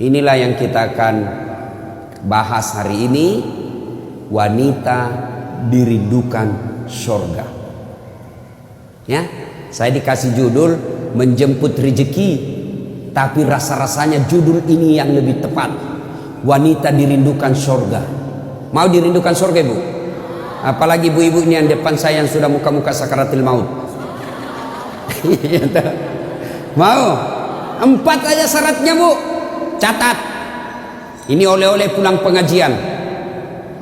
Inilah yang kita akan bahas hari ini, wanita dirindukan surga. Ya, saya dikasih judul menjemput rezeki, tapi rasa-rasanya judul ini yang lebih tepat. Wanita dirindukan surga. Mau dirindukan surga, Ibu? Apalagi ibu-ibu ini yang depan saya yang sudah muka-muka sakaratul maut. Mau? 4 aja syaratnya, Bu. Catat. Ini oleh-oleh pulang pengajian.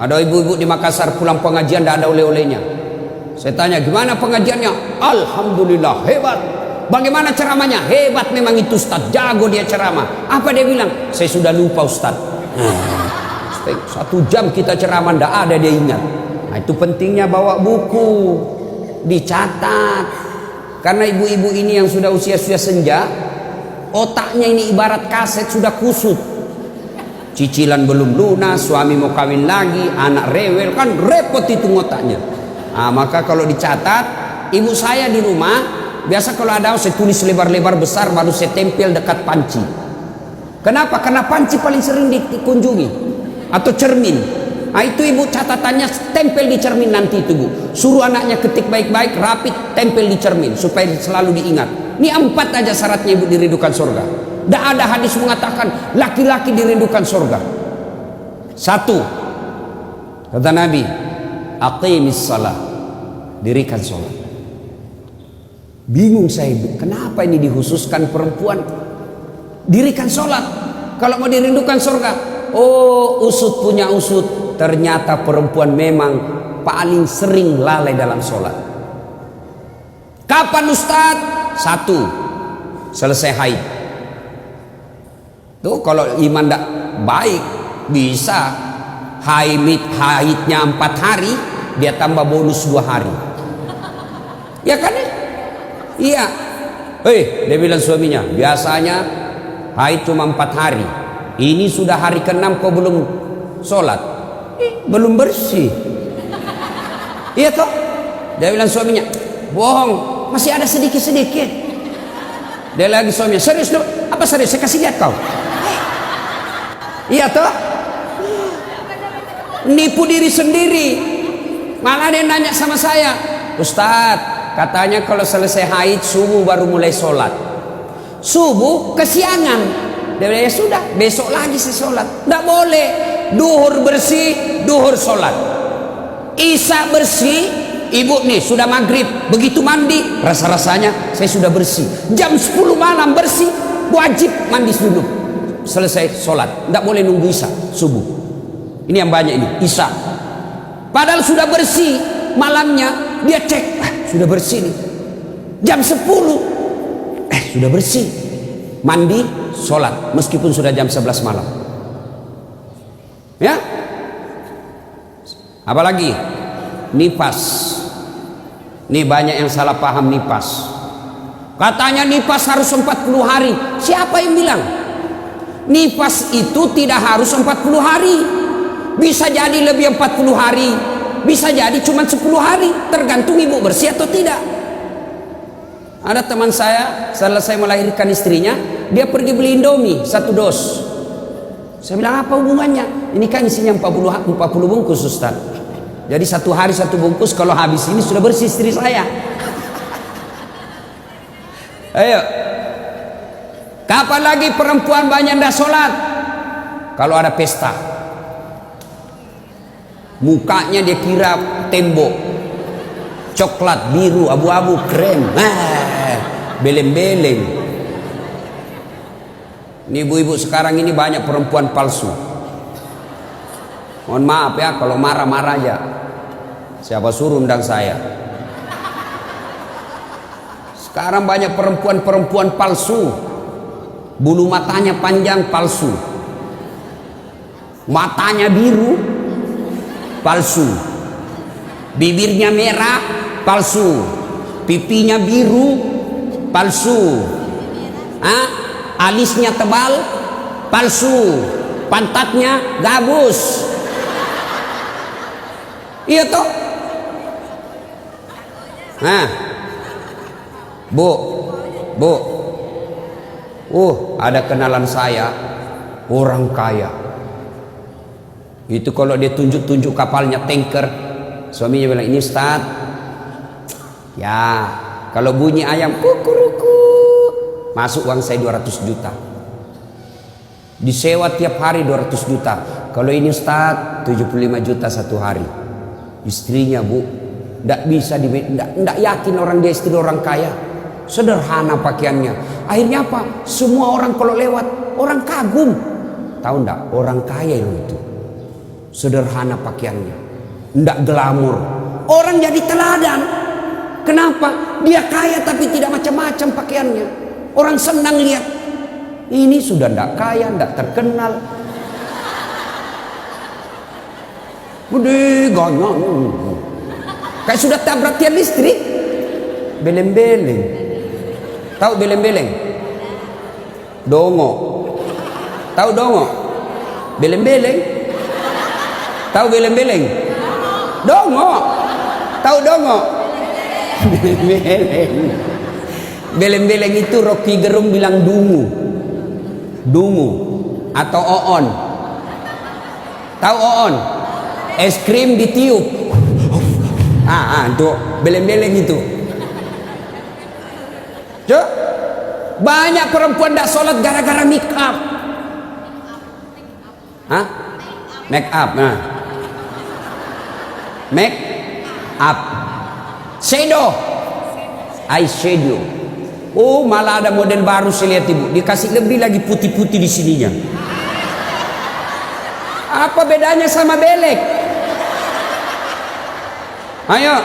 Ada ibu-ibu di Makassar pulang pengajian tidak ada oleh-olehnya. Saya tanya, gimana pengajiannya? Alhamdulillah, hebat. Bagaimana ceramahnya? Hebat memang itu Ustaz, jago dia ceramah. Apa dia bilang? Saya sudah lupa Ustaz. 1 jam kita ceramah tidak ada dia ingat. Nah, itu pentingnya bawa buku, dicatat. Karena ibu-ibu ini yang sudah usia-usia senja, otaknya ini ibarat kaset sudah kusut. Cicilan belum lunas, suami mau kawin lagi, anak rewel, kan repot itu otaknya. Nah, maka kalau dicatat, ibu saya di rumah biasa kalau ada saya tulis lebar-lebar besar baru saya tempel dekat panci. Kenapa? Karena panci paling sering dikunjungi, atau cermin. Nah, itu ibu catatannya tempel di cermin nanti itu, Bu. Suruh anaknya ketik baik-baik, rapid, tempel di cermin supaya selalu diingat. Ini 4 aja syaratnya ibu dirindukan surga. Tidak ada hadis mengatakan laki-laki dirindukan surga. 1, kata Nabi, aqimis salah, dirikan sholat. Bingung saya, kenapa ini dikhususkan perempuan? Dirikan sholat kalau mau dirindukan surga. Oh, usut punya usut, ternyata perempuan memang paling sering lalai dalam sholat. Kapan Ustaz? 1, selesai haid. Tuh kalau iman tidak baik bisa haidnya 4 hari, dia tambah bonus 2 hari. Ya kan? Iya. Dia bilang suaminya, biasanya haid cuma 4 hari. Ini sudah hari ke-6 kau belum sholat, belum bersih. Iya toh? Dia bilang suaminya, bohong, masih ada sedikit-sedikit. Dia lagi suaminya, serius dong? Apa serius? Saya kasih lihat kau. Iya toh? Nipu diri sendiri. Malah dia nanya sama saya, Ustadz, katanya kalau selesai haid subuh baru mulai sholat. Subuh kesiangan. Dia bilang, ya sudah, besok lagi saya sholat. Tidak boleh. Duhur bersih, duhur sholat. Isya bersih, ibu nih sudah maghrib, begitu mandi, rasa-rasanya saya sudah bersih. Jam 10 malam bersih, wajib mandi dulu. Selesai sholat, tidak boleh nunggu isya subuh. Ini yang banyak ini, isya. Padahal sudah bersih, malamnya dia cek, sudah bersih nih. Jam 10, sudah bersih. Mandi, sholat, meskipun sudah jam 11 malam. Ya? Apalagi nifas. Ini banyak yang salah paham nifas. Katanya nifas harus 40 hari. Siapa yang bilang? Nifas itu tidak harus 40 hari. Bisa jadi lebih 40 hari. Bisa jadi cuma 10 hari. Tergantung ibu bersih atau tidak. Ada teman saya selesai melahirkan istrinya, dia pergi beli Indomie 1 dos. Saya bilang, apa hubungannya? Ini kan isinya 40 bungkus Ustaz. Jadi 1 hari 1 bungkus, kalau habis ini sudah bersih istri saya. Ayo. Kapan lagi perempuan banyak tidak sholat? Kalau ada pesta. Mukanya dia kira tembok. Coklat, biru, abu-abu, krem, beleng-beleng. Ini ibu-ibu sekarang ini banyak perempuan palsu. Mohon maaf ya kalau marah-marah aja. Siapa suruh undang saya? Sekarang banyak perempuan-perempuan palsu. Bulu matanya panjang, palsu. Matanya biru, palsu. Bibirnya merah, palsu. Pipinya biru, palsu. Alisnya tebal, palsu. Pantatnya gabus. Iya toh? Bu, ada kenalan saya orang kaya. Itu kalau dia tunjuk-tunjuk kapalnya tanker, suaminya bilang, ini Ustaz. Ya, kalau bunyi ayam kukuruku, masuk uang saya 200 juta. Disewa tiap hari 200 juta. Kalau ini Ustaz 75 juta satu hari. Istrinya bu, tidak bisa, tidak yakin orang dia istri orang kaya. Sederhana pakaiannya. Akhirnya apa? Semua orang kalau lewat, orang kagum. Tahu enggak? Orang kaya itu sederhana pakaiannya, tidak glamor. Orang jadi teladan. Kenapa? Dia kaya tapi tidak macam-macam pakaiannya. Orang senang lihat. Ini sudah tidak kaya, tidak terkenal. Gede ganyang. Kayak sudah tabrak tiang listrik. Beleng-beleng. Tahu beleng-beleng? Dongo. Tahu dongo? Beleng-beleng. Tahu beleng-beleng? Dongo. Tahu dongo? Beleng-beleng. Beleng-beleng itu Rocky Gerung bilang dungu. Dungu atau oon. Tahu oon? Es krim ditiup. Itu beleng-beleng itu. Cuk. Banyak perempuan tidak sholat gara-gara make up. Make up. Nah. Make up. Shadow. Eyeshadow. Oh, malah ada model baru saya lihat ibu. Dikasih lebih lagi putih-putih di sininya. Apa bedanya sama belek? Ayo.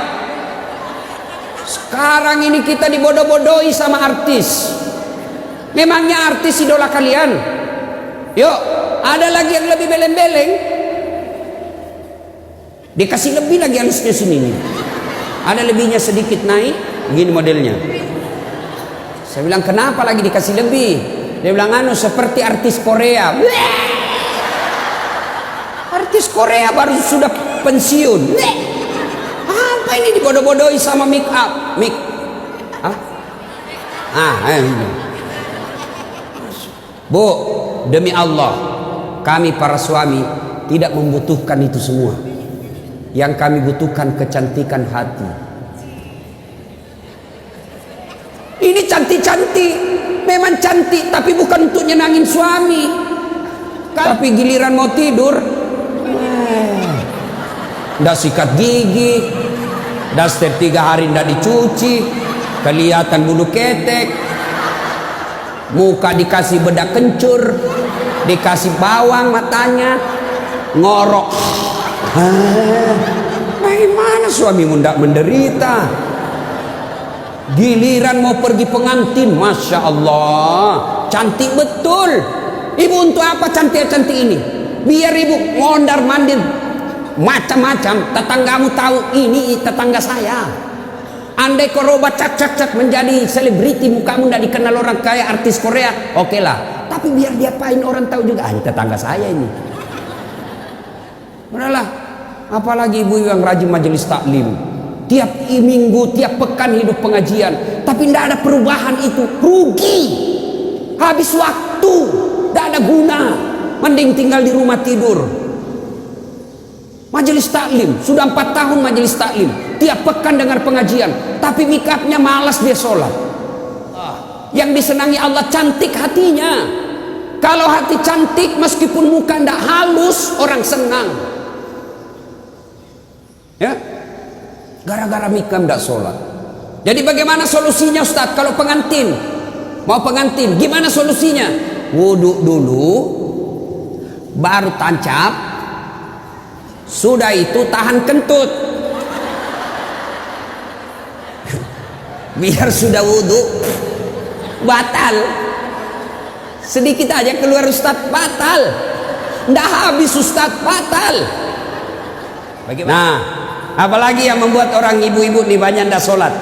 Sekarang ini kita dibodoh-bodohi sama artis. Memangnya artis idola kalian? Yuk, ada lagi yang lebih beleng-beleng. Dikasih lebih lagi halusnya sini nih. Ada lebihnya sedikit naik, gini modelnya. Saya bilang, kenapa lagi dikasih lebih? Dia bilang, seperti artis Korea. Artis Korea baru sudah pensiun. Apa ini dibodoh-bodohi sama make up? Bu, demi Allah, kami para suami tidak membutuhkan itu semua. Yang kami butuhkan kecantikan hati. Ini cantik-cantik, memang cantik, tapi bukan untuk nyenangin suami. Tapi giliran mau tidur, ndak sikat gigi, daster 3 hari ndak dicuci, kelihatan bulu ketek, muka dikasih bedak kencur, dikasih bawang matanya, ngorok. Bagaimana suamimu ndak menderita? Giliran mau pergi pengantin, Masya Allah, cantik betul. Ibu untuk apa cantik-cantik ini? Biar ibu mondar-mandir macam-macam, tetanggamu tahu ini tetangga saya. Andai kau roba cak menjadi selebriti, mukamu ndak dikenal orang kaya artis Korea, oke lah. Tapi biar diapain orang tahu juga, ini tetangga saya ini. Udahlah, apalagi ibu yang rajin majelis taklim, tiap minggu, tiap pekan hidup pengajian, tapi tidak ada perubahan, itu rugi, habis waktu, tidak ada guna, mending tinggal di rumah tidur. Majelis taklim, sudah 4 tahun majelis taklim, tiap pekan dengar pengajian, tapi mikapnya malas dia sholat. Yang disenangi Allah cantik hatinya. Kalau hati cantik, meskipun muka tidak halus, orang senang. Ya, gara-gara mikam tidak sholat. Jadi bagaimana solusinya Ustadz? Kalau pengantin mau pengantin, gimana solusinya? Wudhu dulu, baru tancap, sudah itu tahan kentut. Biar sudah wudhu batal, sedikit aja keluar Ustadz batal, ndak habis Ustadz batal. Bagaimana? Nah, apalagi yang membuat orang ibu-ibu nih banyak ndak sholat?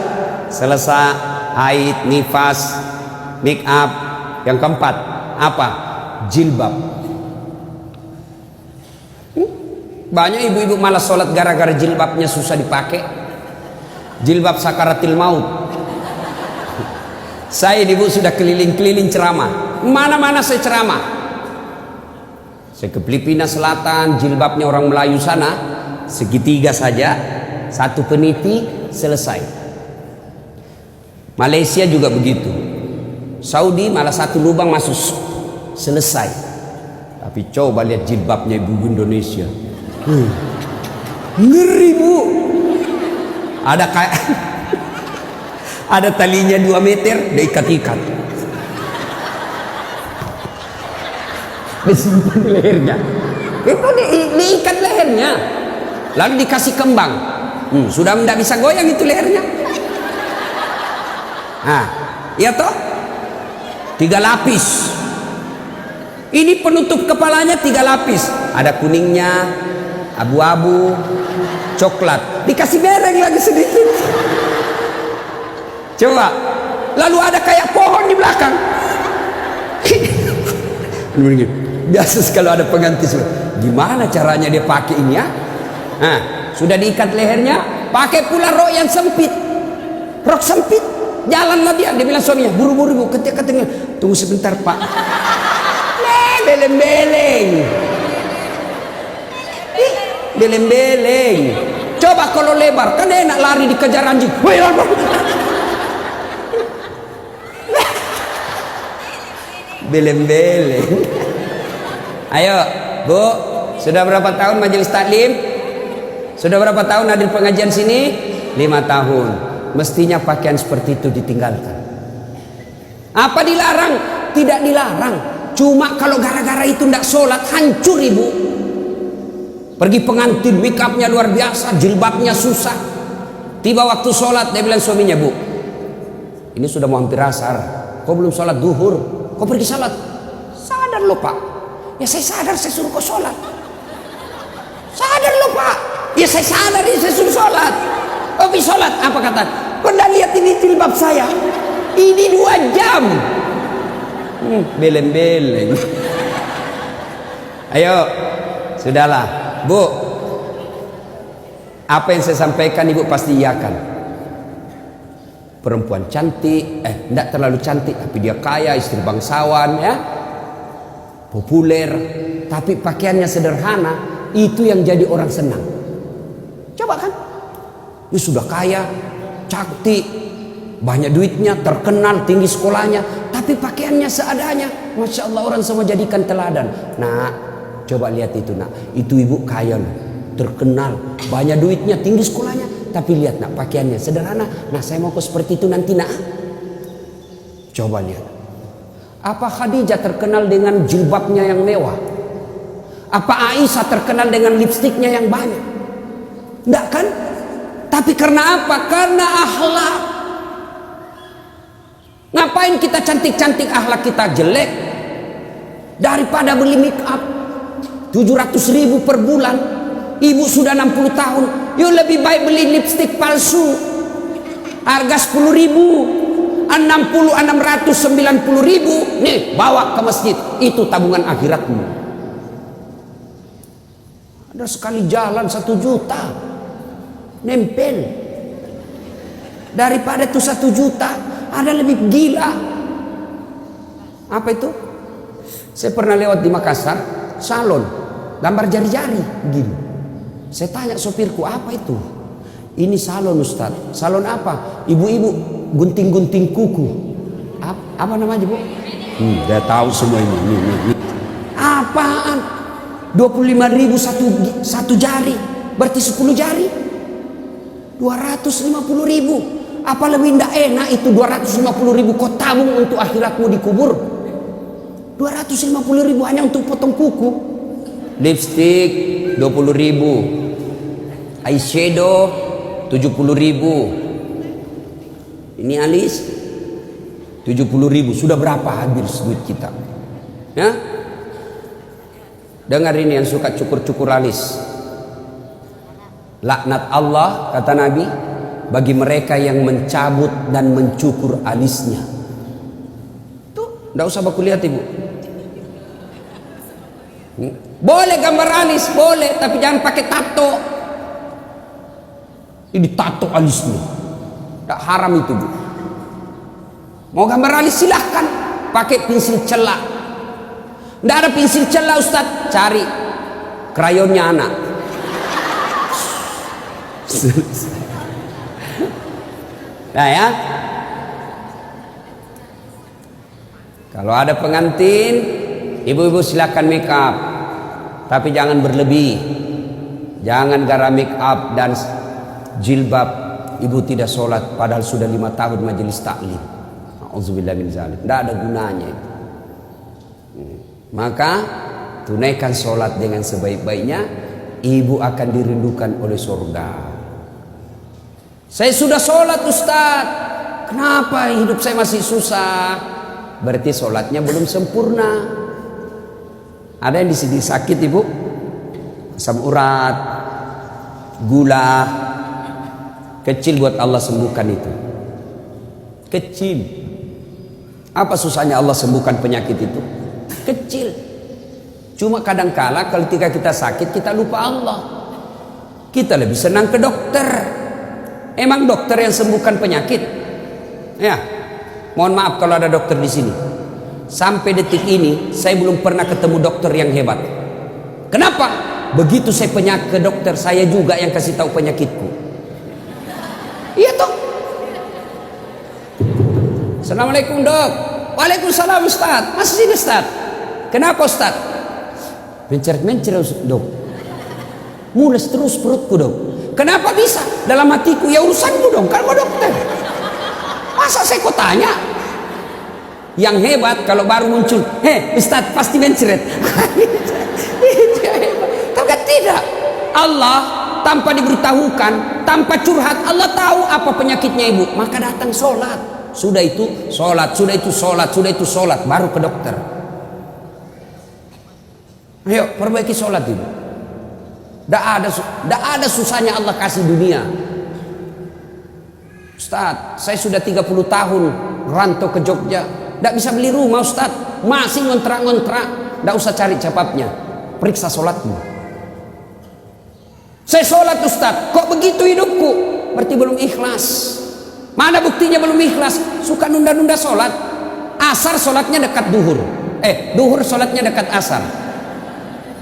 Selesai haid, nifas, make up. Yang keempat apa? Jilbab. Banyak ibu-ibu malas sholat gara-gara jilbabnya susah dipakai. Jilbab sakaratil maut. Saya ibu sudah keliling-keliling ceramah, mana-mana saya ceramah. Saya ke Filipina Selatan, jilbabnya orang Melayu sana, segitiga saja, satu peniti, selesai. Malaysia juga begitu. Saudi malah satu lubang masuk, selesai. Tapi coba lihat jilbabnya ibu Indonesia. Ngeri bu. Ada kayak ada talinya 2 meter, diikat-ikat. Disimpan di lehernya. Itu diikat lehernya. Lalu dikasih kembang. Sudah tidak bisa goyang itu lehernya. Nah, iya toh? 3 lapis. Ini penutup kepalanya 3 lapis. Ada kuningnya, abu-abu, coklat. Dikasih mereng lagi sedikit. Coba. Lalu ada kayak pohon di belakang. Biasa kalau ada pengantin, gimana caranya dia pakai ini ya? Nah, sudah diikat lehernya, pakai pula rok yang sempit. Rok sempit. Jalanlah dia bilang suaminya, buru-buru bu, katanya, tunggu sebentar pak. Beleng-beleng. Beleng-beleng. Coba kalau lebar, kan enak lari dikejar anjing. Beleng-beleng. Ayo bu, sudah berapa tahun majelis taklim? Sudah berapa tahun hadir pengajian sini? 5 tahun. Mestinya pakaian seperti itu ditinggalkan. Apa dilarang? Tidak dilarang. Cuma kalau gara-gara itu tidak sholat, hancur ibu. Pergi pengantin, make upnya luar biasa, jilbabnya susah. Tiba waktu sholat, dia bilang suaminya, bu, ini sudah mau hampir asar, kau belum sholat duhur, kau pergi sholat. Sadar lo pak. Ya saya sadar, saya suruh kau sholat. Sadar lo pak. Ya saya sadar, saya suruh sholat. Kau pergi sholat, apa kata? Kau tidak lihat ini jilbab saya? Ini 2 jam. Beleng-beleng. Ayo, sudahlah, bu. Apa yang saya sampaikan ibu pasti iyakan. Perempuan cantik, tidak terlalu cantik, tapi dia kaya, istri bangsawan, ya, populer, tapi pakaiannya sederhana, itu yang jadi orang senang. Coba kan, dia sudah kaya, cantik, banyak duitnya, terkenal, tinggi sekolahnya, tapi pakaiannya seadanya. Masya Allah, orang semua jadikan teladan. Nah, coba lihat itu nak, itu ibu kaya loh, terkenal, banyak duitnya, tinggi sekolahnya, tapi lihat nak, pakaiannya sederhana. Nah, saya mau kok seperti itu nanti nak. Coba lihat. Apa Khadijah terkenal dengan jilbabnya yang mewah? Apa Aisyah terkenal dengan lipstiknya yang banyak? Enggak kan? Tapi karena apa? Karena akhlak. Ngapain kita cantik-cantik, akhlak kita jelek? Daripada beli make up 700.000 per bulan, ibu sudah 60 tahun, yuk lebih baik beli lipstik palsu harga 10.000, 60, 600, 90.000, nih bawa ke masjid, itu tabungan akhiratmu. Ada sekali jalan 1 juta nempel, daripada itu 1 juta ada lebih gila. Apa itu? Saya pernah lewat di Makassar, salon gambar jari-jari begini. Saya tanya sopirku, apa itu? Ini salon Ustaz. Salon apa? Ibu-ibu gunting-gunting kuku. Apa namanya bu? Dia tahu semua ini. Apaan? 25.000 satu jari, berarti 10 jari 250.000. Apa lebih tidak enak itu 250.000 kau tabung untuk akhiratmu dikubur? 250.000 hanya untuk potong kuku. Lipstick 20.000, eyeshadow 70.000. Ini alis 70.000. Sudah berapa habis duit kita? Ya? Dengar ini yang suka cukur-cukur alis. Laknat Allah, kata Nabi, bagi mereka yang mencabut dan mencukur alisnya. Tuh, tidak usah baku lihat ibu. Boleh gambar alis, boleh, tapi jangan pakai tato. Ini tato alisnya, tidak haram itu bu. Mau gambar alis silahkan, pakai pensil celak. Nggak ada pensil celah Ustaz, cari krayonnya anak. Nah ya, kalau ada pengantin, ibu-ibu silakan make up, tapi jangan berlebih, jangan gara make up dan jilbab ibu tidak sholat padahal sudah 5 tahun majelis taklim. Auzubillah min zalik, tidak ada gunanya itu. Maka tunaikan sholat dengan sebaik-baiknya, ibu akan dirindukan oleh surga. Saya sudah sholat Ustaz, kenapa hidup saya masih susah? Berarti sholatnya belum sempurna. Ada yang di sini sakit ibu, asam urat, gula, kecil buat Allah sembuhkan itu. Kecil. Apa susahnya Allah sembuhkan penyakit itu? Kecil. Cuma kadangkala ketika kita sakit kita lupa Allah. Kita lebih senang ke dokter. Emang dokter yang sembuhkan penyakit? Ya. Mohon maaf kalau ada dokter di sini. Sampai detik ini saya belum pernah ketemu dokter yang hebat. Kenapa? Begitu saya ke dokter, saya juga yang kasih tahu penyakitku. Iya toh? Assalamualaikum dok. Waalaikumsalam Ustaz. Masih sini Ustaz. Kenapa Ustaz? Mencret-mencret dok. Mules terus perutku dok. Kenapa bisa? Dalam hatiku, ya urusanmu dong, kan gua dokter. Masa saya kok tanya? Yang hebat kalau baru muncul, Ustaz pasti mencret. Tapi tidak. Allah tanpa diberitahukan, tanpa curhat, Allah tahu apa penyakitnya ibu. Maka datang sholat. Sudah itu sholat, sudah itu sholat, sudah itu sholat, baru ke dokter. Ayo perbaiki sholat ibu. Tidak ada susahnya Allah kasih dunia. Ustaz, saya sudah 30 tahun rantau ke Jogja, tidak bisa beli rumah Ustaz, masih ngontrak-ngontrak. Tidak usah cari jawabnya, periksa sholatmu. Saya sholat Ustaz, kok begitu hidupku? Berarti belum ikhlas. Mana buktinya belum ikhlas? Suka nunda-nunda sholat. Asar sholatnya dekat duhur, duhur sholatnya dekat asar.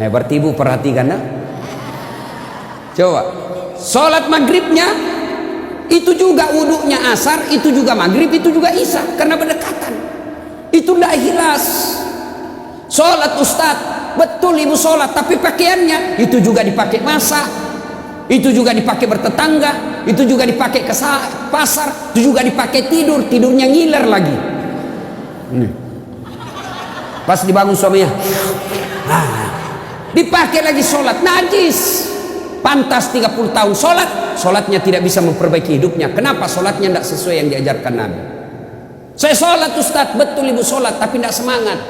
Berarti ibu perhatikan ya. Coba sholat maghribnya itu juga wudhunya asar, itu juga maghrib, itu juga isya, karena berdekatan. Itu tidak ikhlas. Sholat Ustaz, betul ibu sholat, tapi pakaiannya itu juga dipakai masak, itu juga dipakai bertetangga, itu juga dipakai ke pasar, itu juga dipakai tidurnya ngiler lagi. Pas dibangun suaminya, dipakai lagi sholat, najis. Pantas 30 tahun sholatnya tidak bisa memperbaiki hidupnya. Kenapa? Sholatnya tidak sesuai yang diajarkan Nabi. Saya sholat Ustaz, betul ibu sholat, tapi tidak semangat.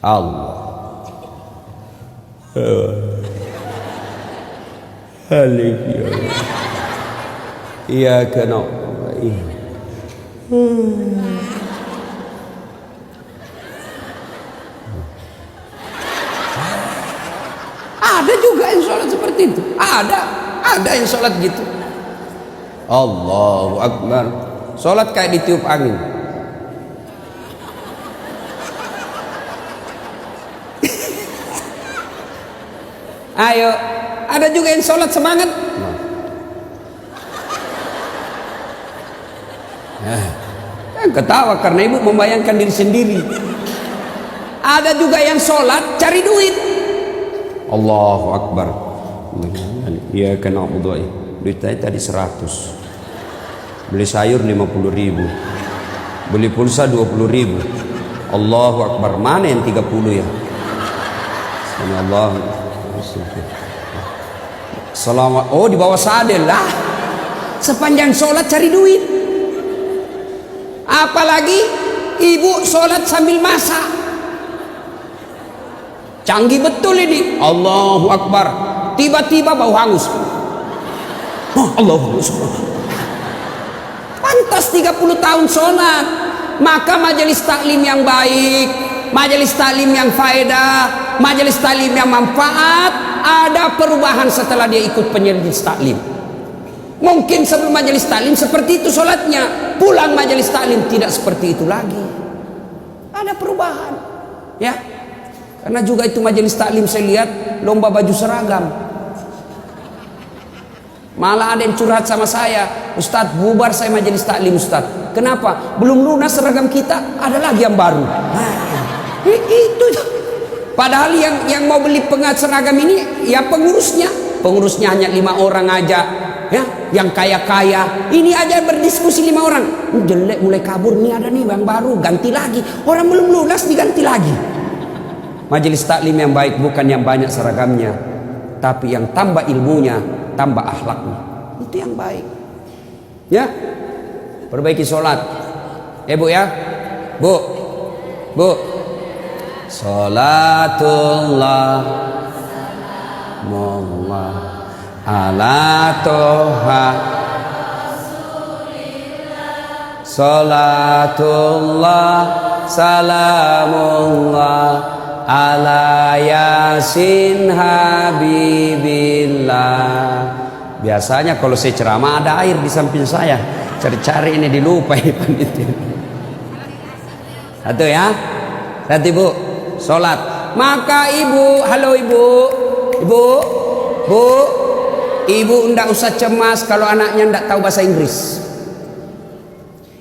Allah iya kena. Ada juga yang sholat seperti itu. Ada yang sholat gitu. Allahu Akbar. Sholat kayak ditiup angin. Ayo, ada juga yang sholat semangat. Ketawa karena ibu membayangkan diri sendiri. Ada juga yang sholat cari duit. Allahu Akbar. Iya kena na'budu. Duit saya tadi 100. Beli sayur 50.000. Beli pulsa 20.000. Allahu Akbar. Mana yang 30 ya? Allah. Selamat. Oh, di bawah sadel lah. Sepanjang sholat cari duit. Apalagi ibu sholat sambil masak. Canggih betul ini. Allahu Akbar. Tiba-tiba bau hangus. Allahu Akbar. Pantas 30 tahun sholat. Maka majelis taklim yang baik, majelis taklim yang faedah, majelis taklim yang manfaat, ada perubahan setelah dia ikut majelis taklim. Mungkin sebelum majelis taklim seperti itu sholatnya, pulang majelis taklim tidak seperti itu lagi. Ada perubahan. Ya. Karena juga itu majelis taklim saya lihat lomba baju seragam. Malah ada yang curhat sama saya, Ustadz bubar saya majelis taklim Ustadz. Kenapa? Belum lunas seragam kita, ada lagi yang baru. Itu. Padahal yang mau beli pengat seragam ini ya pengurusnya hanya 5 orang aja, ya, yang kaya-kaya. Ini aja berdiskusi 5 orang. Jelek mulai kabur, nih ada nih yang baru, ganti lagi. Orang belum lunas diganti lagi. Majelis taklim yang baik bukan yang banyak seragamnya, tapi yang tambah ilmunya, tambah akhlaknya. Itu yang baik. Ya. Perbaiki sholat. Bu ya. Bu. Salatullah Mullah ala toha Salatullah salamullah ala yasin habibillah. Biasanya kalau saya ceramah ada air di samping saya. Cari-cari ini dilupa ini panitia. Satu ya. Satu ibu. Sholat. Maka ibu, halo ibu. Ibu ndak usah cemas kalau anaknya ndak tahu bahasa Inggris.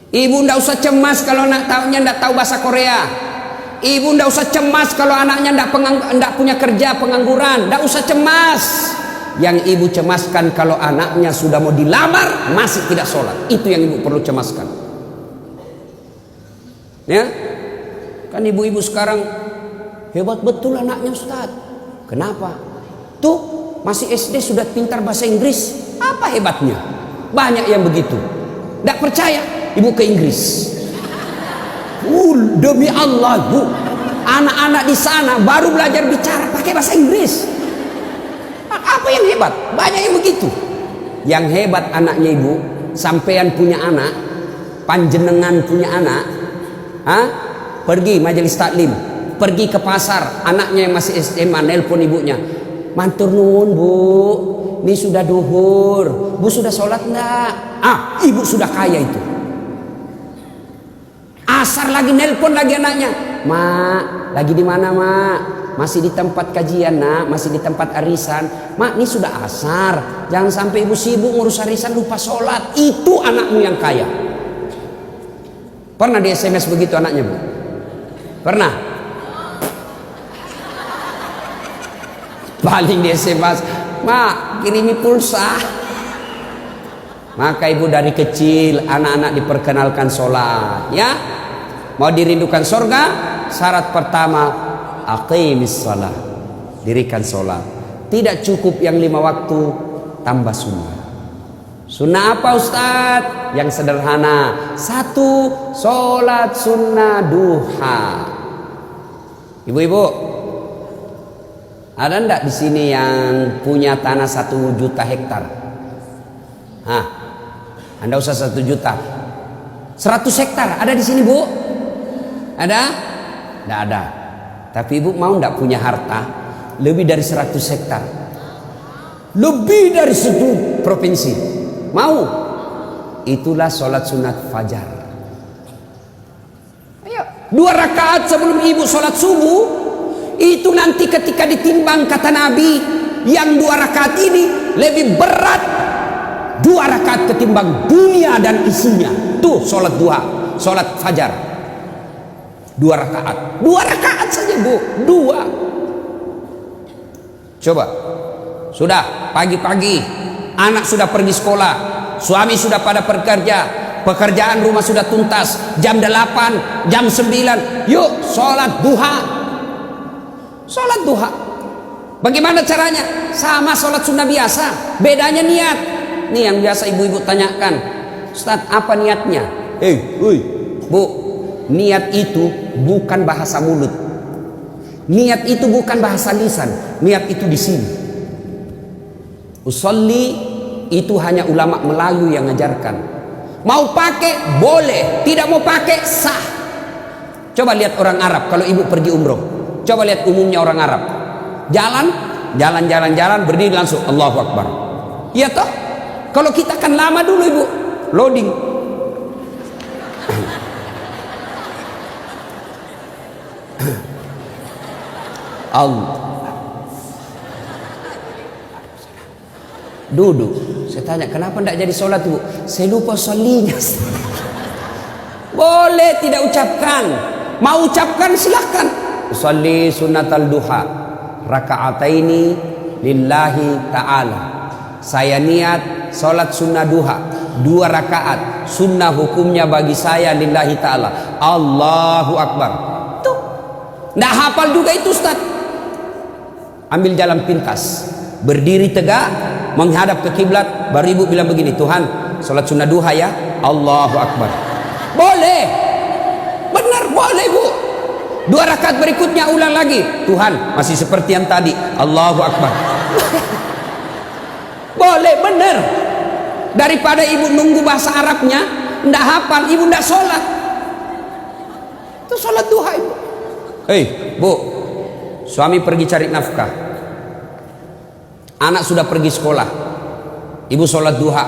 Ibu ndak usah cemas kalau anaknya ndak tahu bahasa Korea. Ibu ndak usah cemas kalau anaknya ndak punya kerja, pengangguran. Ndak usah cemas. Yang ibu cemaskan kalau anaknya sudah mau dilamar masih tidak sholat. Itu yang ibu perlu cemaskan. Ya, kan ibu-ibu sekarang hebat betul anaknya Ustaz. Kenapa? Tuh masih SD sudah pintar bahasa Inggris. Apa hebatnya? Banyak yang begitu. Nggak percaya? Ibu ke Inggris. Demi Allah bu, anak-anak di sana baru belajar bicara pakai bahasa Inggris. Apa yang hebat? Banyak yang begitu. Yang hebat anaknya ibu, sampean punya anak, panjenengan punya anak, pergi majelis taklim, pergi ke pasar, anaknya yang masih SMA nelpon ibunya, mantur nuwun bu, ini sudah duhur, bu sudah sholat enggak? Ibu sudah kaya itu. Asar lagi nelpon lagi anaknya, mak, lagi di mana mak? Masih di tempat kajian nak, masih di tempat arisan. Mak, ini sudah asar. Jangan sampai ibu sibuk ngurus arisan lupa sholat. Itu anakmu yang kaya. Pernah di SMS begitu anaknya bu? Pernah? Paling di SMS, mak kirimi pulsa. Maka ibu dari kecil anak-anak diperkenalkan sholat. Ya, mau dirindukan surga? Syarat pertama, aqimis shalah, dirikan sholat. Tidak cukup yang 5 waktu, tambah sunnah. Sunnah apa Ustaz? Yang sederhana. 1, sholat sunnah duha. Ibu-ibu, ada ndak di sini yang punya tanah 1 juta hektar? Anda usah 1 juta. 100 hektar ada di sini bu? Ada? Nggak ada. Tapi ibu mau ndak punya harta lebih dari 100 hektar? Lebih dari 1 provinsi. Mau? Itulah sholat sunat fajar. Ayo, 2 rakaat sebelum ibu sholat subuh. Itu nanti ketika ditimbang kata Nabi, yang 2 rakaat ini lebih berat 2 rakaat ketimbang dunia dan isinya. Tuh sholat duha, sholat fajar. 2 rakaat. 2 rakaat saja bu. 2. Coba. Sudah pagi-pagi anak sudah pergi sekolah, suami sudah pada bekerja, pekerjaan rumah sudah tuntas, jam 8, jam 9, yuk sholat duha. Sholat duha. Bagaimana caranya? Sama sholat sunnah biasa, bedanya niat. Nih yang biasa ibu-ibu tanyakan, Ustaz apa niatnya? Bu, niat itu bukan bahasa mulut. Niat itu bukan bahasa lisan. Niat itu di sini. Usolli itu hanya ulama Melayu yang ngajarkan. Mau pakai boleh, tidak mau pakai sah. Coba lihat orang Arab kalau ibu pergi umroh. Coba lihat umumnya orang Arab. Jalan, berdiri langsung Allahu Akbar. Iya toh? Kalau kita kan lama dulu ibu, loading. Allah. Duduk. Saya tanya, kenapa tidak jadi sholat bu? Saya lupa sholinya. Boleh tidak ucapkan. Mau ucapkan silahkan. Sholli sunnatal duha raka'ataini lillahi ta'ala. Saya niat sholat sunnah duha 2 rakaat. Sunnah hukumnya bagi saya lillahi ta'ala. Allahu Akbar. Tuh. Nggak hafal juga itu Ustaz. Ambil jalan pintas. Berdiri tegak, menghadap ke kiblat, baru ibu bilang begini, Tuhan, sholat sunnah duha ya, Allahu Akbar. Boleh, benar boleh bu. 2 rakaat berikutnya ulang lagi, Tuhan, masih seperti yang tadi, Allahu Akbar. Boleh, benar. Daripada ibu nunggu bahasa Arabnya, ndak hafal, ibu ndak sholat. Itu sholat duha ibu. Hei bu, suami pergi cari nafkah. Anak sudah pergi sekolah. Ibu sholat duha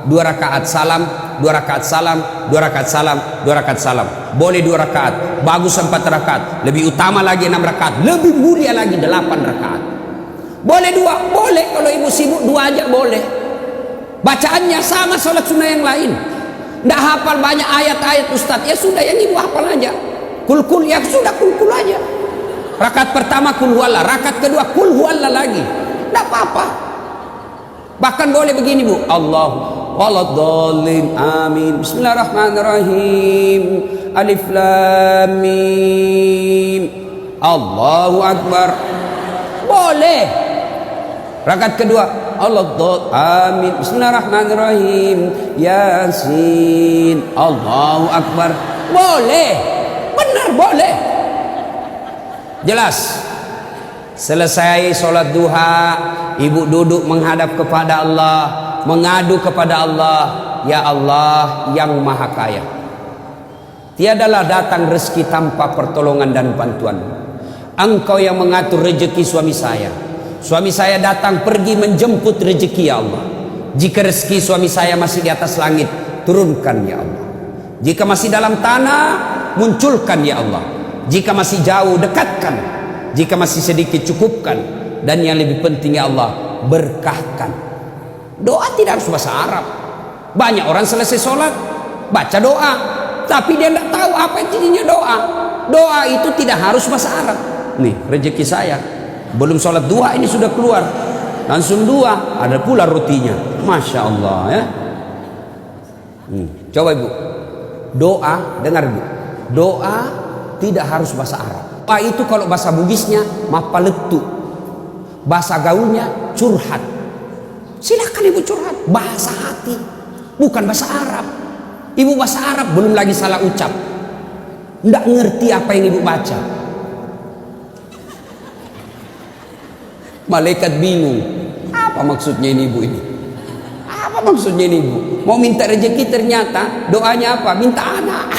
2 rakaat salam, 2 rakaat salam, 2 rakaat salam, 2 rakaat salam. Boleh 2 rakaat, bagus 4 rakaat, lebih utama lagi 6 rakaat, lebih mulia lagi 8 rakaat. Boleh 2, boleh. Kalau ibu sibuk 2 aja boleh. Bacaannya sama sholat sunnah yang lain. Nggak hafal banyak ayat-ayat Ustadz, ya sudah yang ibu hafal aja. Kul ya sudah kul aja. Rakaat pertama kul huwallah, rakaat kedua kul huwallah lagi. Tidak apa-apa. Bahkan boleh begini bu, Allah waladhdallin amin bismillahirrahmanirrahim alif lam mim Allahu Akbar. Boleh. Rakaat kedua Allah amin bismillahirrahmanirrahim yasin Allahu Akbar. Boleh, benar boleh. Jelas. Selesai sholat duha, ibu duduk menghadap kepada Allah, mengadu kepada Allah, ya Allah yang maha kaya, tiadalah datang rezeki tanpa pertolongan dan bantuan. Engkau yang mengatur rezeki suami saya. Suami saya datang pergi menjemput rezeki ya Allah. Jika rezeki suami saya masih di atas langit, turunkan ya Allah. Jika masih dalam tanah, munculkan ya Allah. Jika masih jauh, dekatkan. Jika masih sedikit, cukupkan. Dan yang lebih penting ya Allah, berkahkan. Doa tidak harus bahasa Arab. Banyak orang selesai sholat baca doa, tapi dia tidak tahu apa intinya doa. Doa itu tidak harus bahasa Arab. Nih rezeki saya, belum sholat duha ini sudah keluar, langsung dua, ada pula rotinya. Masya Allah ya. Coba ibu, doa, dengar ibu, doa tidak harus bahasa Arab. Doa itu kalau bahasa Bugisnya mapaletu, bahasa gaulnya curhat. Silakan ibu curhat, bahasa hati, bukan bahasa Arab. Ibu bahasa Arab belum lagi salah ucap, nggak ngerti apa yang ibu baca. Malaikat bingung, apa maksudnya ini ibu ini? Apa maksudnya ini ibu? Mau minta rezeki ternyata doanya apa? Minta anak.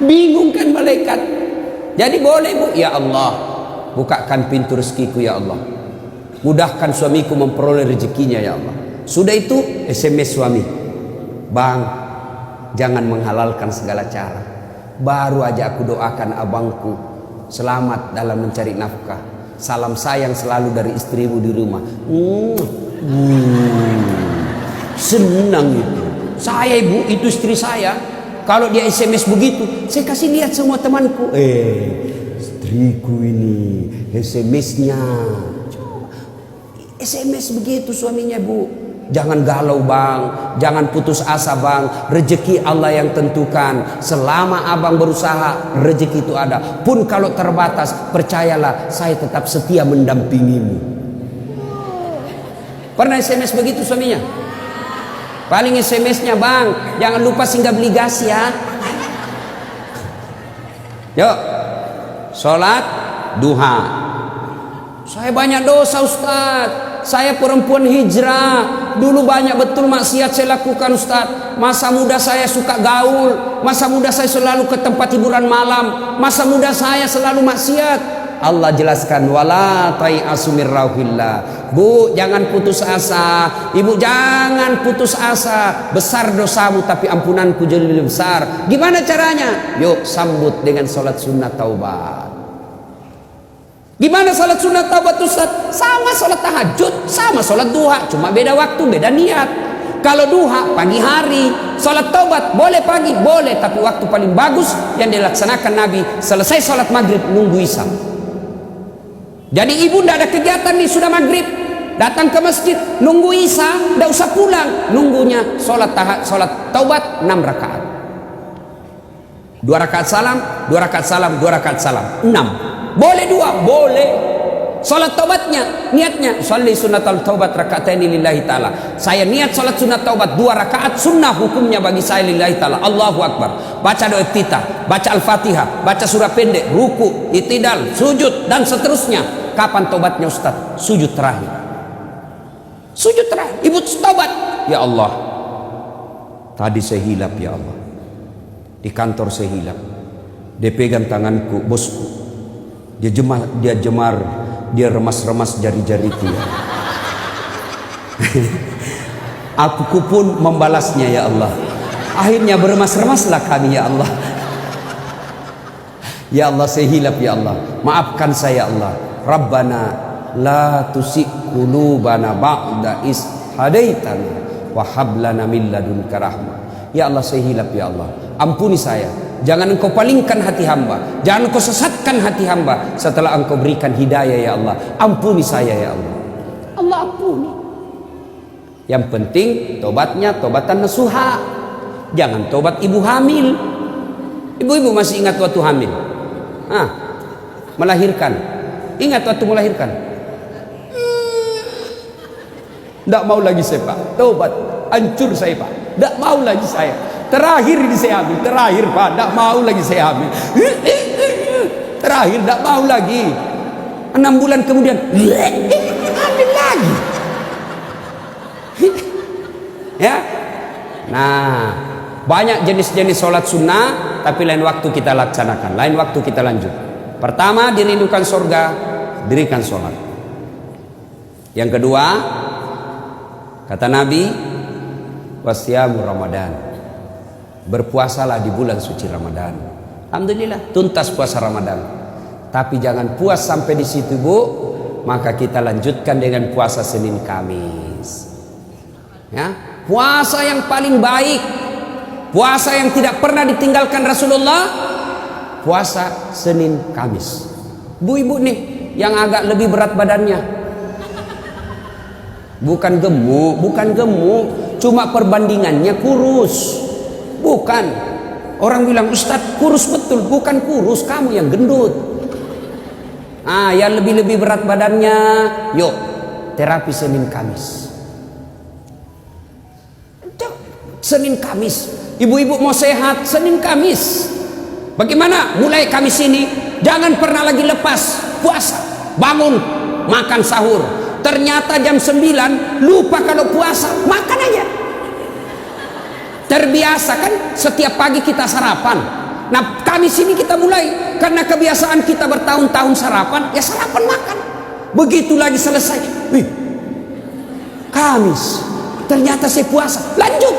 Bingung kan malaikat. Jadi boleh bu, ya Allah, bukakan pintu rezekiku ya Allah. Mudahkan suamiku memperoleh rezekinya ya Allah. Sudah itu SMS suami, bang, jangan menghalalkan segala cara. Baru aja aku doakan abangku selamat dalam mencari nafkah. Salam sayang selalu dari istrimu di rumah. Senang itu. Saya ibu, itu istri saya. Kalau dia SMS begitu, saya kasih lihat semua temanku. Istriku ini SMS-nya. SMS begitu suaminya bu. Jangan galau bang, jangan putus asa bang. Rezeki Allah yang tentukan. Selama abang berusaha, rezeki itu ada. Pun kalau terbatas, percayalah saya tetap setia mendampingimu. Pernah SMS begitu suaminya? Paling SMS-nya bang, jangan lupa singgah beli gas ya. Yuk, sholat duha. Saya banyak dosa Ustaz. Saya perempuan hijrah. Dulu banyak betul maksiat saya lakukan Ustaz. Masa muda saya suka gaul. Masa muda saya selalu ke tempat hiburan malam. Masa muda saya selalu maksiat. Allah jelaskan, wala tai'asu mir rauhillah. Bu, jangan putus asa. Ibu jangan putus asa. Besar dosamu tapi ampunanku jauh lebih besar. Gimana caranya? Yuk sambut dengan sholat sunnah taubat. Gimana salat sunat taubat Ustaz? Sama salat tahajud, sama salat duha, cuma beda waktu, beda niat. Kalau duha pagi hari, salat taubat boleh pagi, boleh, tapi waktu paling bagus yang dilaksanakan Nabi selesai salat maghrib nunggu isya. Jadi ibu tidak ada kegiatan nih, sudah maghrib datang ke masjid nunggu isya, tidak usah pulang, nunggunya salat taubat 6 rakaat. 2 rakaat salam, 2 rakaat salam, 2 rakaat salam, 6. Boleh 2, boleh. Salat taubatnya, niatnya sholli sunnatul taubat raka'ataini lillahi ta'ala. Saya niat salat sunat taubat 2 rakaat sunnah, hukumnya bagi saya lillahi ta'ala. Allahu akbar. Baca doa iftitah, baca al-Fatihah, baca surah pendek, ruku, itidal, sujud dan seterusnya. Kapan taubatnya Ustaz? Sujud terakhir. Sujud terakhir. Ibu taubat. Ya Allah, tadi saya hilap ya Allah. Di kantor saya hilap. Dia pegang tanganku, bosku. Dia jemar, dia remas-remas jari-jariku ya. Aku pun membalasnya ya Allah. Akhirnya beremas-remaslah kami ya Allah. Ya Allah, saya hilap ya Allah. Maafkan saya Allah. Rabbana la tusik qulubana ba'da is hadaitana wa hab lana min ladunka rahmah. Ya Allah, saya hilap ya Allah. Ampuni saya. Jangan engkau palingkan hati hamba, jangan engkau sesatkan hati hamba setelah engkau berikan hidayah ya Allah. Ampuni saya ya Allah. Allah ampuni. Yang penting tobatnya tobatan nasuha. Jangan tobat ibu hamil. Ibu-ibu masih ingat waktu hamil? Melahirkan. Ingat waktu melahirkan? Tidak mau lagi saya Pak. Tobat. Hancur saya Pak. Tidak mau lagi saya. Terakhir ini saya hamil, terakhir Pak, tidak mau lagi saya hamil. Terakhir tidak mau lagi. 6 bulan kemudian hamil lagi. Ya. Nah, banyak jenis-jenis sholat sunnah, tapi lain waktu kita laksanakan, lain waktu kita lanjut. Pertama, dirindukan surga, dirikan sholat. Yang kedua, kata Nabi, wasyamu Ramadan. Berpuasalah di bulan suci Ramadan. Alhamdulillah tuntas puasa Ramadan. Tapi jangan puas sampai di situ Bu. Maka kita lanjutkan dengan puasa Senin Kamis. Ya, puasa yang paling baik, puasa yang tidak pernah ditinggalkan Rasulullah, puasa Senin Kamis. Bu ibu nih yang agak lebih berat badannya, bukan gemuk, cuma perbandingannya kurus. Bukan. Orang bilang Ustadz kurus betul. Bukan kurus, kamu yang gendut. Yang lebih berat badannya, yuk terapi Senin Kamis. Senin Kamis. Ibu-ibu mau sehat, Senin Kamis. Bagaimana? Mulai Kamis ini jangan pernah lagi lepas puasa. Bangun, makan sahur. Ternyata jam 9 lupa kalau puasa, makan aja. Terbiasa kan setiap pagi kita sarapan. Nah Kamis ini kita mulai, karena kebiasaan kita bertahun-tahun sarapan, ya sarapan makan. Begitu lagi selesai, Kamis, ternyata saya puasa, lanjut,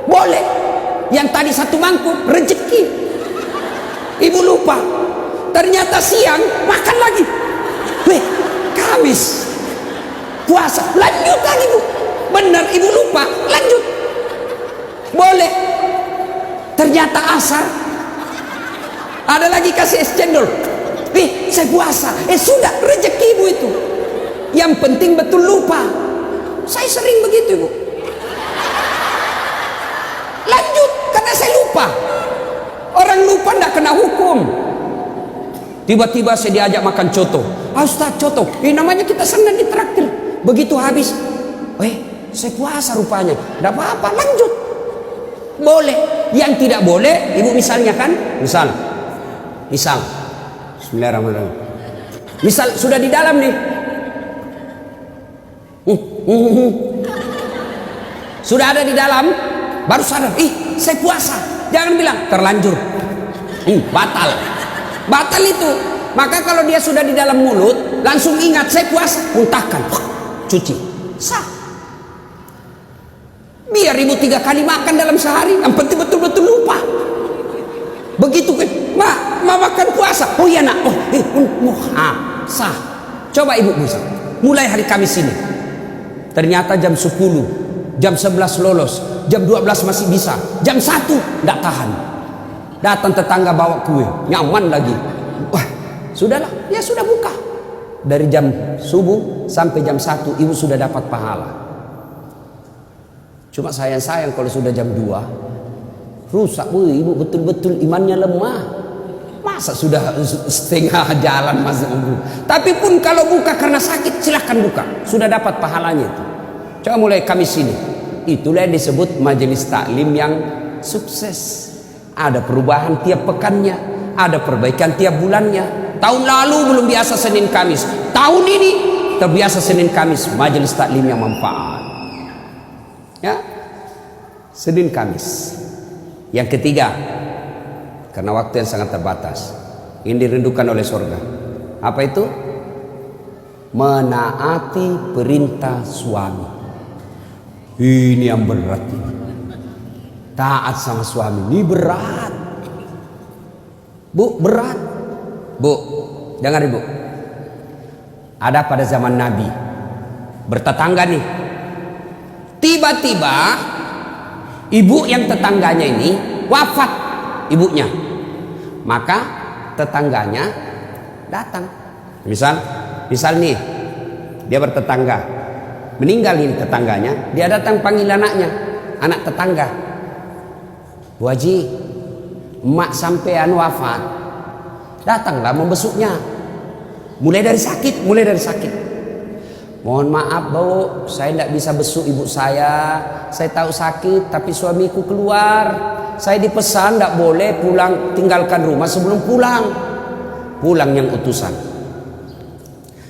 boleh. Yang tadi 1 mangkuk rezeki, ibu lupa, ternyata siang makan lagi, Kamis, puasa, lanjut lagi Bu. Benar ibu lupa, lanjut. Boleh. Ternyata asar ada lagi kasih es cendol. Saya puasa. Sudah rezeki ibu itu. Yang penting betul lupa. Saya sering begitu Bu. Lanjut karena saya lupa. Orang lupa tidak kena hukum. Tiba-tiba saya diajak makan coto. Ustaz coto. Namanya kita senang ditraktir. Begitu habis, saya puasa rupanya. Tidak apa-apa, lanjut. Boleh. Yang tidak boleh, ibu misalnya kan, misal Bismillahirrahmanirrahim. Misal sudah di dalam nih, sudah ada di dalam, baru sadar, saya puasa. Jangan bilang terlanjur, batal itu. Maka kalau dia sudah di dalam mulut, langsung ingat saya puasa, muntahkan, cuci, sah. Biar ibu 3 kali makan dalam sehari, yang penting betul-betul lupa. Begitu kan, ma makan puasa. Oh iya nak, sah. Coba ibu bisa. Mulai hari Kamis ini. Ternyata jam 10, jam 11 lolos, jam 12 masih bisa, jam 1 tidak tahan. Datang tetangga bawa kue, nyaman lagi. Wah, sudahlah, ya sudah buka. Dari jam subuh sampai jam 1 ibu sudah dapat pahala. Cuma sayang kalau sudah jam 2 rusak bu, ibu betul-betul imannya lemah. Masa sudah setengah jalan masuk ibu. Tapi pun kalau buka karena sakit silahkan buka, sudah dapat pahalanya itu. Coba mulai Kamis ini. Itulah yang disebut majelis taklim yang sukses. Ada perubahan tiap pekannya, ada perbaikan tiap bulannya. Tahun lalu belum biasa Senin Kamis, tahun ini terbiasa Senin Kamis, majelis taklim yang manfaat. Ya, Senin Kamis. Yang ketiga, karena waktu yang sangat terbatas, ini dirindukan oleh surga. Apa itu? Menaati perintah suami. Ini yang berat ini. Taat sama suami ini berat. Bu, berat. Bu, dengar ibu. Ada pada zaman Nabi, bertetangga nih. Tiba-tiba ibu yang tetangganya ini wafat ibunya. Maka tetangganya datang. Misal nih, dia bertetangga. Meninggal ini tetangganya, dia datang panggil anaknya, anak tetangga. Bu Haji, emak sampean wafat, datanglah membesuknya. Mulai dari sakit. Mohon maaf bu, saya tidak bisa besuk ibu saya tahu sakit, tapi suamiku keluar. Saya dipesan tidak boleh pulang, tinggalkan rumah sebelum pulang. Pulang yang utusan.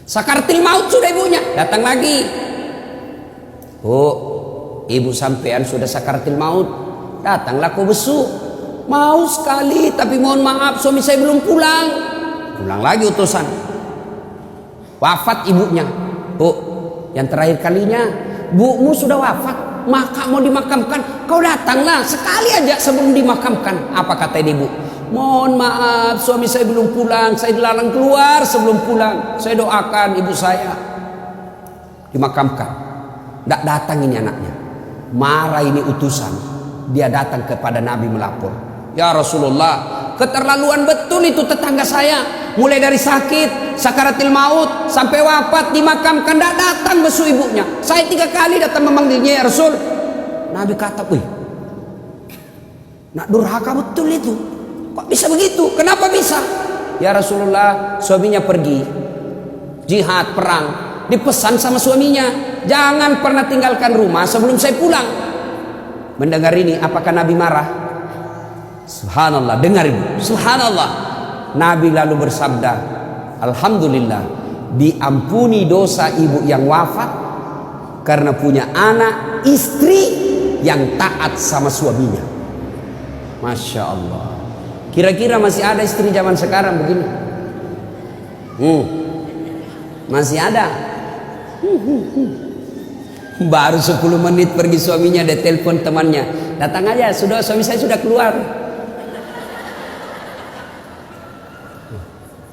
Sakaratil maut sudah ibunya, datang lagi. Bu, ibu sampean sudah sakaratil maut. Datanglah kau besuk. Mau sekali, tapi mohon maaf suami saya belum pulang. Pulang lagi utusan. Wafat ibunya. Bu, yang terakhir kalinya bumu sudah wafat, maka mau dimakamkan, kau datanglah sekali aja sebelum dimakamkan. Apa kata ibu? Mohon maaf suami saya belum pulang, saya dilarang keluar sebelum pulang. Saya doakan ibu saya dimakamkan. Tidak datang ini anaknya. Marah ini utusan. Dia datang kepada Nabi melapor. Ya Rasulullah, keterlaluan betul itu tetangga saya. Mulai dari sakit, sakaratil maut, sampai wafat, dimakamkan, tidak datang besuk ibunya. Saya 3 kali datang memanggilnya, ya Rasul. Nabi kata, wih, nak durhaka betul itu. Kok bisa begitu? Kenapa bisa? Ya Rasulullah, suaminya pergi jihad, perang. Dipesan sama suaminya, jangan pernah tinggalkan rumah sebelum saya pulang. Mendengar ini, apakah Nabi marah? Subhanallah, dengar ibu. Subhanallah. Nabi lalu bersabda, alhamdulillah, diampuni dosa ibu yang wafat karena punya anak, istri yang taat sama suaminya. Masya Allah. Kira-kira masih ada istri zaman sekarang begini? Masih ada. Baru 10 menit pergi suaminya, dia telepon temannya, datang aja, sudah suami saya sudah keluar.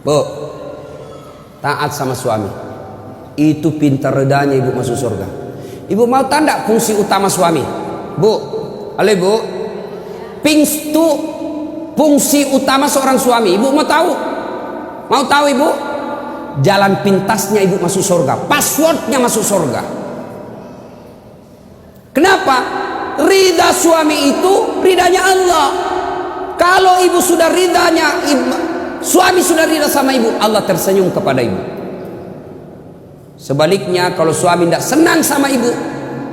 Bu, taat sama suami itu pintar redanya ibu masuk surga. Ibu mau tanda fungsi utama suami? Bu, halo ibu, fungsi utama seorang suami ibu mau tahu? Mau tahu ibu? Jalan pintasnya ibu masuk surga, passwordnya masuk surga. Kenapa? Ridha suami itu ridhanya Allah. Kalau ibu sudah ridhanya, suami sudah ridha sama ibu, Allah tersenyum kepada ibu. Sebaliknya kalau suami tidak senang sama ibu,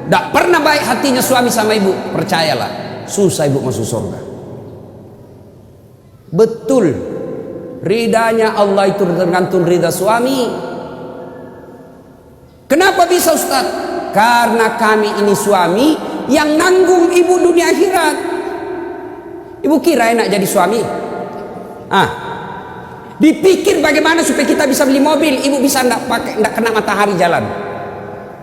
tidak pernah baik hatinya suami sama ibu, percayalah, susah ibu masuk surga. Betul, ridhanya Allah itu tergantung ridha suami. Kenapa bisa Ustaz? Karena kami ini suami yang nanggung ibu dunia akhirat. Ibu kira enak jadi suami? Dipikir bagaimana supaya kita bisa beli mobil, ibu bisa enggak kena matahari jalan.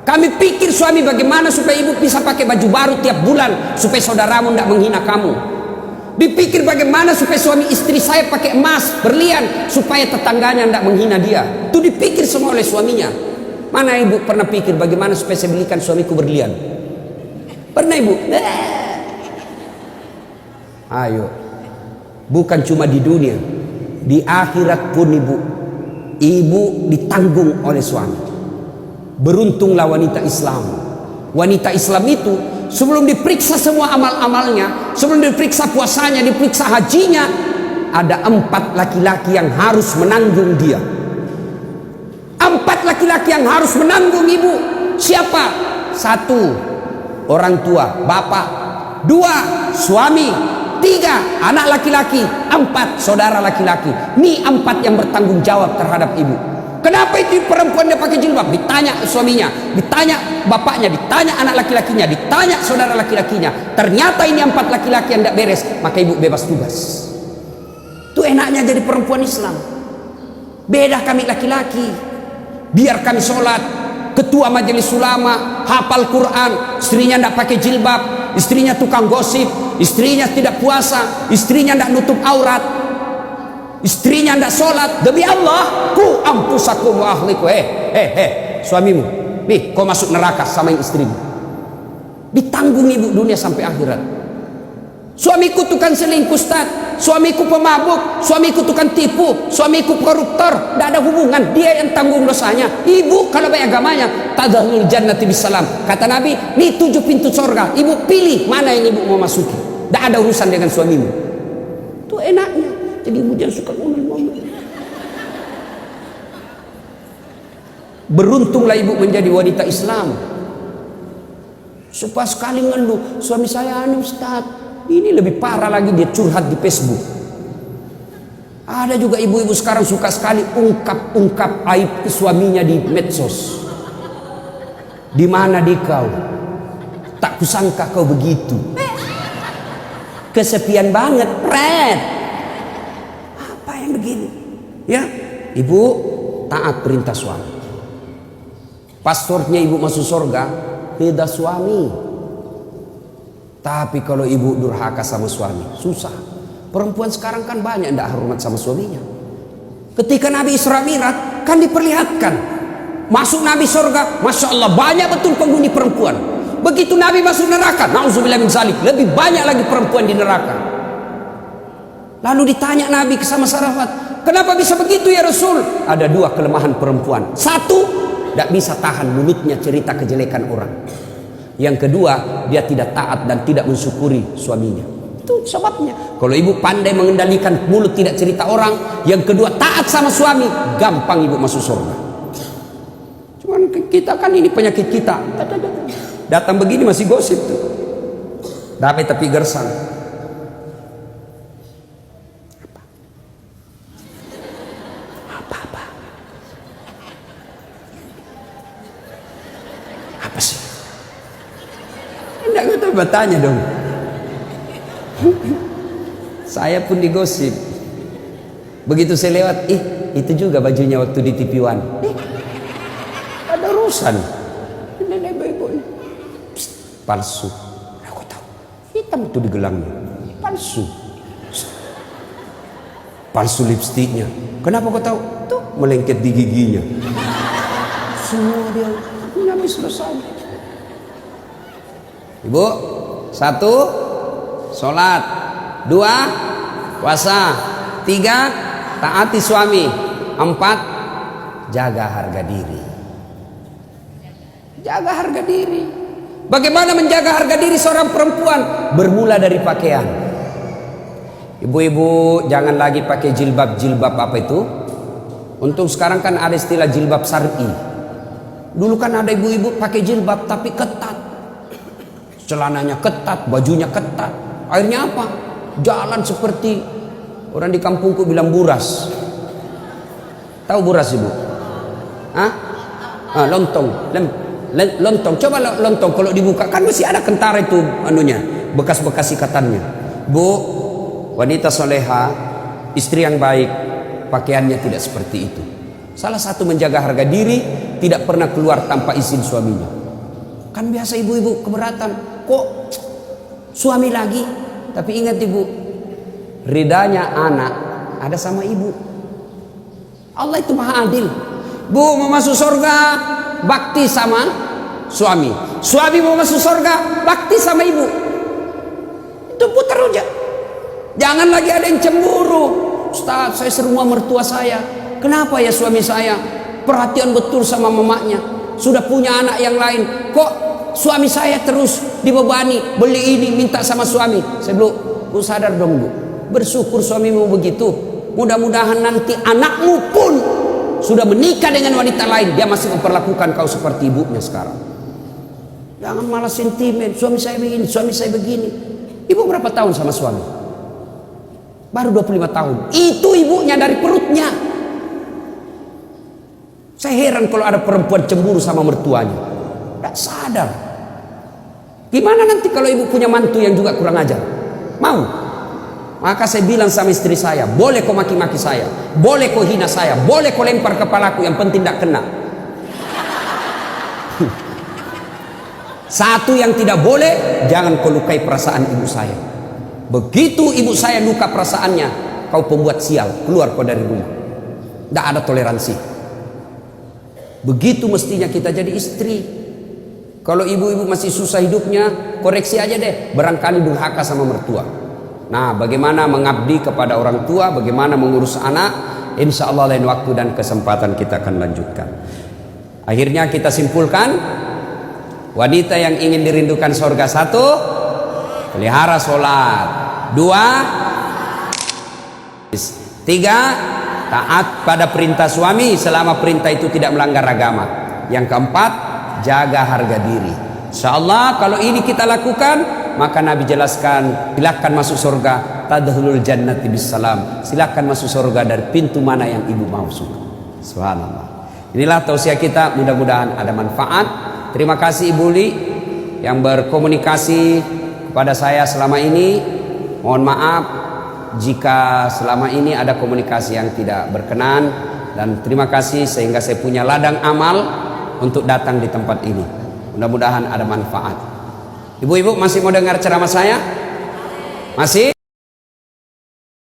Kami pikir suami bagaimana supaya ibu bisa pakai baju baru tiap bulan supaya saudaramu enggak menghina kamu. Dipikir bagaimana supaya suami istri saya pakai emas, berlian, supaya tetangganya tidak menghina dia. Itu dipikir semua oleh suaminya. Mana ibu pernah pikir bagaimana supaya saya belikan suamiku berlian? Pernah ibu? Ayo. Bukan cuma di dunia, di akhirat pun ibu ditanggung oleh suami. Beruntunglah wanita Islam. Wanita Islam itu sebelum diperiksa semua amal-amalnya, sebelum diperiksa puasanya, diperiksa hajinya, ada 4 laki-laki yang harus menanggung dia. 4 laki-laki yang harus menanggung ibu. Siapa? 1, orang tua, bapak. 2, suami. 3, anak laki-laki. 4, saudara laki-laki. Ini 4 yang bertanggung jawab terhadap ibu. Kenapa itu perempuan dia pakai jilbab? Ditanya suaminya, ditanya bapaknya, ditanya anak laki-lakinya, ditanya saudara laki-lakinya. Ternyata ini 4 laki-laki yang tidak beres, maka ibu bebas tugas. Itu enaknya jadi perempuan Islam. Beda kami laki-laki. Biar kami sholat, ketua majelis ulama, hafal Quran, istrinya tidak pakai jilbab, istrinya tukang gosip, istrinya tidak puasa, istrinya tidak nutup aurat, istrinya tidak sholat. Demi Allah, ku ampusakum wa ahliku. Suamimu nih, kau masuk neraka sama yang istrimu. Ditanggung ibu dunia sampai akhirat. Suamiku tukang selingkuh, Ustaz, suamiku pemabuk, suamiku tukang tipu, suamiku koruptor. Tidak ada hubungan, dia yang tanggung dosanya. Ibu kalau baik agamanya, tadkhulul jannati bisalam. Kata Nabi, ini 7 pintu surga. Ibu pilih mana yang ibu mau masuki. Tidak ada urusan dengan suamimu. Itu enaknya. Jadi ibu jangan suka ngomel-ngomel. Beruntunglah ibu menjadi wanita Islam. Supaya sekali ngeluh, suami saya anu Ustaz. Ini lebih parah lagi, dia curhat di Facebook. Ada juga ibu-ibu sekarang suka sekali ungkap aib suaminya di medsos. Di mana di kau? Tak kusangka kau begitu. Kesepian banget, Red. Apa yang begini? Ya, ibu taat perintah suami. Paspornya ibu masuk surga, beda suami. Tapi kalau ibu durhaka sama suami, susah. Perempuan sekarang kan banyak tidak hormat sama suaminya. Ketika Nabi Isra Mi'raj kan diperlihatkan masuk Nabi surga, Masya Allah banyak betul penghuni perempuan. Begitu Nabi masuk neraka, na'udzubillah min zalik, lebih banyak lagi perempuan di neraka. Lalu ditanya Nabi sama sahabat, kenapa bisa begitu ya Rasul? Ada 2 kelemahan perempuan. 1, tidak bisa tahan mulutnya cerita kejelekan orang. Yang kedua, dia tidak taat dan tidak mensyukuri suaminya. Itu sebabnya. Kalau ibu pandai mengendalikan mulut tidak cerita orang, yang kedua taat sama suami, gampang ibu masuk surga. Cuman kita kan ini penyakit kita. Datang begini masih gosip tuh. Damai tapi gersang. Apa? Apa sih? Enggak tahu bertanya dong. Saya pun digosip. Begitu saya lewat, itu juga bajunya waktu di TV One. Ada urusan. Nenek ibu ini. Palsu. Aku tahu. Hitam itu di gelangnya. Palsu. Palsu lipstiknya. Kenapa kau tahu? Tuh melengket di giginya. Semua dia nyamis selesai. Ibu, 1, sholat. 2, puasa. 3, taati suami. 4, jaga harga diri. Jaga harga diri. Bagaimana menjaga harga diri seorang perempuan? Bermula dari pakaian. Ibu-ibu jangan lagi pakai jilbab apa itu. Untuk sekarang kan ada istilah jilbab syar'i. Dulu kan ada ibu-ibu pakai jilbab tapi ketat. Celananya ketat, bajunya ketat. Akhirnya apa? Jalan seperti orang di kampungku bilang buras. Tahu buras ibu? Hah? Lontong. Lontong. Coba lontong kalau dibuka kan masih ada kentara itu anunya, bekas-bekas ikatannya. Bu, wanita soleha, istri yang baik, pakaiannya tidak seperti itu. Salah satu menjaga harga diri, tidak pernah keluar tanpa izin suaminya. Kan biasa ibu-ibu keberatan, kok suami lagi? Tapi ingat ibu, ridanya anak ada sama ibu. Allah itu maha adil. Bu mau masuk surga, bakti sama suami. Suami mau masuk surga, bakti sama ibu. Itu putar aja. Jangan lagi ada yang cemburu. Ustaz, saya serumah mertua saya. Kenapa ya suami saya perhatian betul sama mamanya, sudah punya anak yang lain, kok suami saya terus dibebani, beli ini minta sama suami. Saya bilang, bu sadar dong bu, bersyukur suamimu begitu. Mudah-mudahan nanti anakmu pun sudah menikah dengan wanita lain, dia masih memperlakukan kau seperti ibunya sekarang. Jangan malah sentimen, suami saya begini, suami saya begini. Ibu berapa tahun sama suami? Baru 25 tahun. Itu ibunya dari perutnya. Saya heran kalau ada perempuan cemburu sama mertuanya. Tidak sadar. Gimana nanti kalau ibu punya mantu yang juga kurang ajar? Mau? Maka saya bilang sama istri saya, boleh kau maki-maki saya, boleh kau hina saya, boleh kau lempar kepalaku, yang penting tidak kena. Satu yang tidak boleh, jangan kau lukai perasaan ibu saya. Begitu ibu saya luka perasaannya, kau pembuat sial, keluar kau dari rumah. Tidak ada toleransi. Begitu mestinya kita jadi istri. Kalau ibu-ibu masih susah hidupnya, koreksi aja deh, barangkali durhaka sama mertua. Nah, bagaimana mengabdi kepada orang tua, bagaimana mengurus anak, insya Allah lain waktu dan kesempatan kita akan lanjutkan. Akhirnya kita simpulkan, wanita yang ingin dirindukan surga, 1, pelihara sholat, 2, 3, taat pada perintah suami selama perintah itu tidak melanggar agama. Yang keempat, jaga harga diri. Insyaallah kalau ini kita lakukan, maka Nabi jelaskan, silakan masuk surga, tadkhulul jannati bisalam. Silakan masuk surga dari pintu mana yang ibu mau suka. Subhanallah. Inilah tausiah kita, mudah-mudahan ada manfaat. Terima kasih Ibu Li yang berkomunikasi kepada saya selama ini. Mohon maaf jika selama ini ada komunikasi yang tidak berkenan, dan terima kasih sehingga saya punya ladang amal untuk datang di tempat ini. Mudah-mudahan ada manfaat. Ibu-ibu masih mau dengar ceramah saya? Masih?